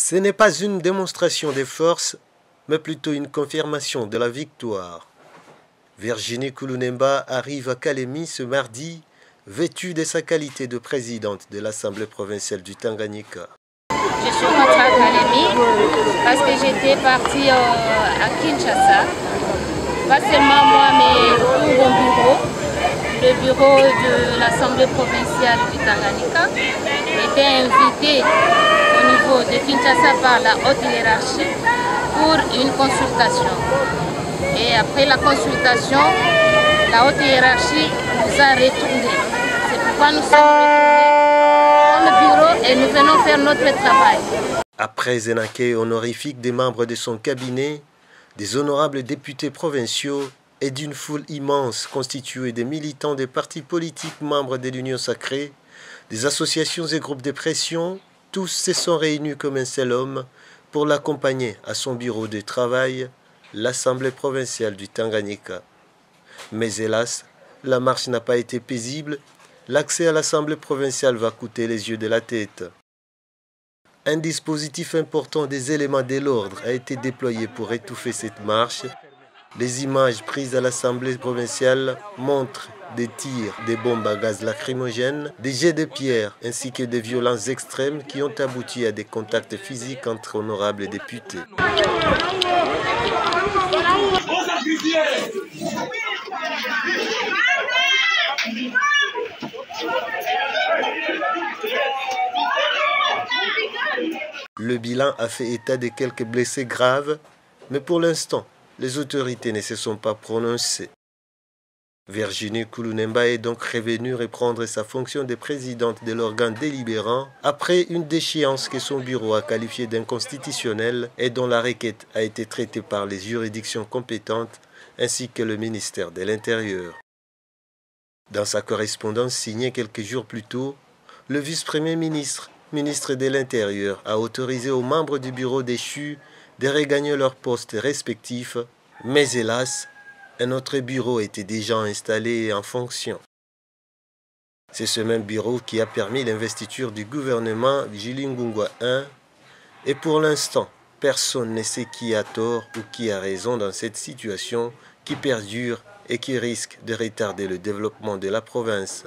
Ce n'est pas une démonstration de force, mais plutôt une confirmation de la victoire. Virginie Kulunemba arrive à Kalemi ce mardi, vêtue de sa qualité de présidente de l'Assemblée provinciale du Tanganyika. Je suis rentrée à Kalemi parce que j'étais partie à Kinshasa. Pas seulement moi, mais tout mon bureau, le bureau de l'Assemblée provinciale du Tanganyika, était invité au niveau de Kinshasa par la haute hiérarchie pour une consultation. Et après la consultation, la haute hiérarchie nous a retournés. C'est pourquoi nous sommes retournés dans le bureau et nous venons faire notre travail. Après un accueil honorifique des membres de son cabinet, des honorables députés provinciaux et d'une foule immense constituée de militants des partis politiques membres de l'Union sacrée, des associations et groupes de pression, tous se sont réunis comme un seul homme pour l'accompagner à son bureau de travail, l'Assemblée provinciale du Tanganyika. Mais hélas, la marche n'a pas été paisible. L'accès à l'Assemblée provinciale va coûter les yeux de la tête. Un dispositif important des éléments de l'ordre a été déployé pour étouffer cette marche. Les images prises à l'Assemblée provinciale montrent des tirs, des bombes à gaz lacrymogènes, des jets de pierres ainsi que des violences extrêmes qui ont abouti à des contacts physiques entre honorables députés. Le bilan a fait état de quelques blessés graves, mais pour l'instant, les autorités ne se sont pas prononcées. Virginie Kulunemba est donc revenue reprendre sa fonction de présidente de l'organe délibérant après une déchéance que son bureau a qualifiée d'inconstitutionnelle et dont la requête a été traitée par les juridictions compétentes ainsi que le ministère de l'Intérieur. Dans sa correspondance signée quelques jours plus tôt, le vice-premier ministre de l'Intérieur a autorisé aux membres du bureau déchu de regagner leurs postes respectifs, mais hélas, un autre bureau était déjà installé et en fonction. C'est ce même bureau qui a permis l'investiture du gouvernement Julie Ngungwa I, et pour l'instant, personne ne sait qui a tort ou qui a raison dans cette situation qui perdure et qui risque de retarder le développement de la province.